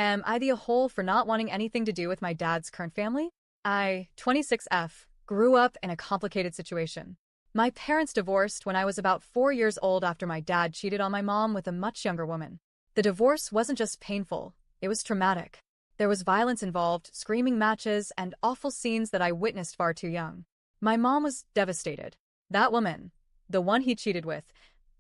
Am I the a-hole for not wanting anything to do with my dad's current family? I, 26F, grew up in a complicated situation. My parents divorced when I was about 4 years old after my dad cheated on my mom with a much younger woman. The divorce wasn't just painful, it was traumatic. There was violence involved, screaming matches, and awful scenes that I witnessed far too young. My mom was devastated. That woman, the one he cheated with,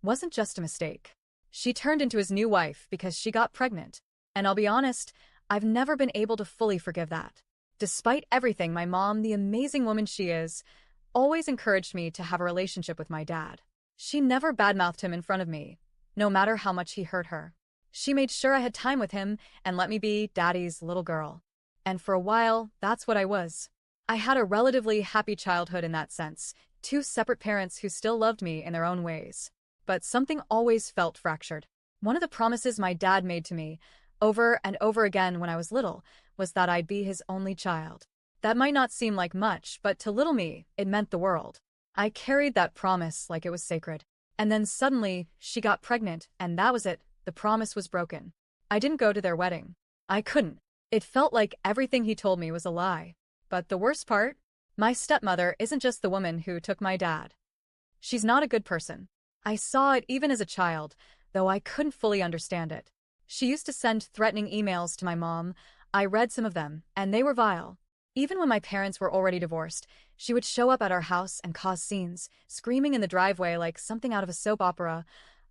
wasn't just a mistake. She turned into his new wife because she got pregnant. And I'll be honest, I've never been able to fully forgive that. Despite everything, my mom, the amazing woman she is, always encouraged me to have a relationship with my dad. She never badmouthed him in front of me, no matter how much he hurt her. She made sure I had time with him and let me be daddy's little girl. And for a while, that's what I was. I had a relatively happy childhood in that sense, two separate parents who still loved me in their own ways. But something always felt fractured. One of the promises my dad made to me, over and over again when I was little, was that I'd be his only child. That might not seem like much, but to little me, it meant the world. I carried that promise like it was sacred. And then suddenly, she got pregnant, and that was it. The promise was broken. I didn't go to their wedding. I couldn't. It felt like everything he told me was a lie. But the worst part? My stepmother isn't just the woman who took my dad. She's not a good person. I saw it even as a child, though I couldn't fully understand it. She used to send threatening emails to my mom. I read some of them, and they were vile. Even when my parents were already divorced, she would show up at our house and cause scenes, screaming in the driveway like something out of a soap opera,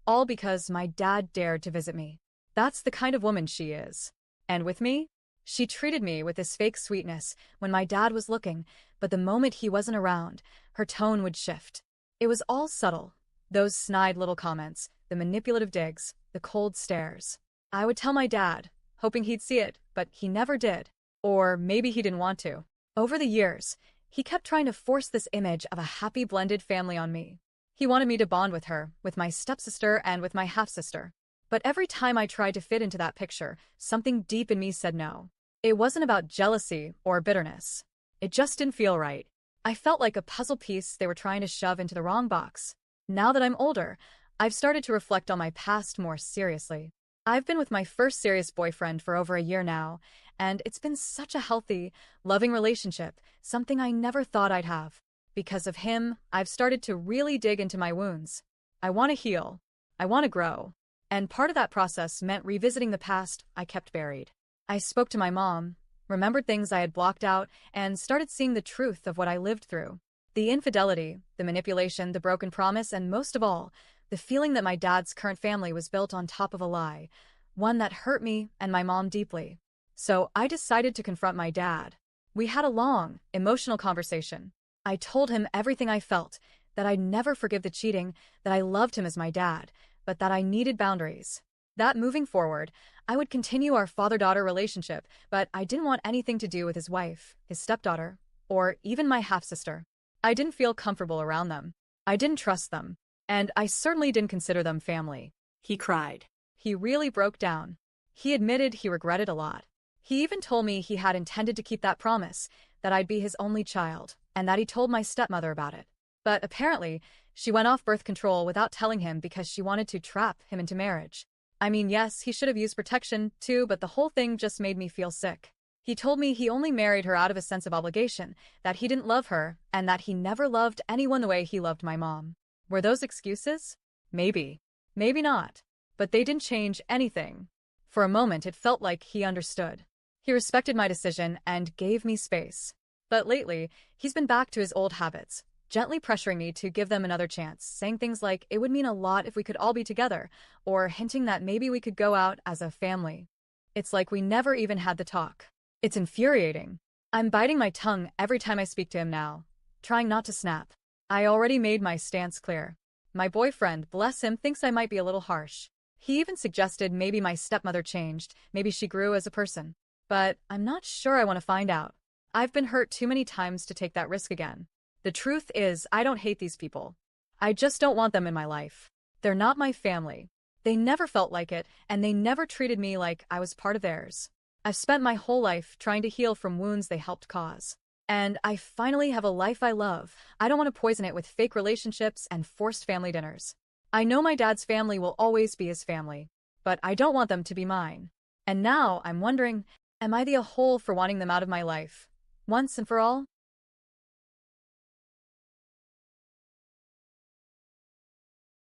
all because my dad dared to visit me. That's the kind of woman she is. And with me? She treated me with this fake sweetness when my dad was looking, but the moment he wasn't around, her tone would shift. It was all subtle. Those snide little comments, the manipulative digs, the cold stares. I would tell my dad, hoping he'd see it, but he never did. Or maybe he didn't want to. Over the years, he kept trying to force this image of a happy blended family on me. He wanted me to bond with her, with my stepsister and with my half-sister. But every time I tried to fit into that picture, something deep in me said no. It wasn't about jealousy or bitterness. It just didn't feel right. I felt like a puzzle piece they were trying to shove into the wrong box. Now that I'm older, I've started to reflect on my past more seriously. I've been with my first serious boyfriend for over a year now, and it's been such a healthy, loving relationship, something I never thought I'd have. Because of him, I've started to really dig into my wounds. I want to heal. I want to grow. And part of that process meant revisiting the past I kept buried. I spoke to my mom, remembered things I had blocked out, and started seeing the truth of what I lived through. The infidelity, the manipulation, the broken promise, and most of all, the feeling that my dad's current family was built on top of a lie, one that hurt me and my mom deeply. So I decided to confront my dad. We had a long, emotional conversation. I told him everything I felt, that I'd never forgive the cheating, that I loved him as my dad, but that I needed boundaries. That moving forward, I would continue our father-daughter relationship, but I didn't want anything to do with his wife, his stepdaughter, or even my half-sister. I didn't feel comfortable around them. I didn't trust them. And I certainly didn't consider them family. He cried. He really broke down. He admitted he regretted a lot. He even told me he had intended to keep that promise, that I'd be his only child, and that he told my stepmother about it. But apparently, she went off birth control without telling him because she wanted to trap him into marriage. I mean, yes, he should have used protection too, but the whole thing just made me feel sick. He told me he only married her out of a sense of obligation, that he didn't love her, and that he never loved anyone the way he loved my mom. Were those excuses? Maybe. Maybe not. But they didn't change anything. For a moment, it felt like he understood. He respected my decision and gave me space. But lately, he's been back to his old habits, gently pressuring me to give them another chance, saying things like it would mean a lot if we could all be together, or hinting that maybe we could go out as a family. It's like we never even had the talk. It's infuriating. I'm biting my tongue every time I speak to him now, trying not to snap. I already made my stance clear. My boyfriend, bless him, thinks I might be a little harsh. He even suggested maybe my stepmother changed, maybe she grew as a person. But I'm not sure I want to find out. I've been hurt too many times to take that risk again. The truth is, I don't hate these people. I just don't want them in my life. They're not my family. They never felt like it, and they never treated me like I was part of theirs. I've spent my whole life trying to heal from wounds they helped cause. And I finally have a life I love. I don't want to poison it with fake relationships and forced family dinners. I know my dad's family will always be his family, but I don't want them to be mine. And now I'm wondering, am I the a hole for wanting them out of my life? Once and for all?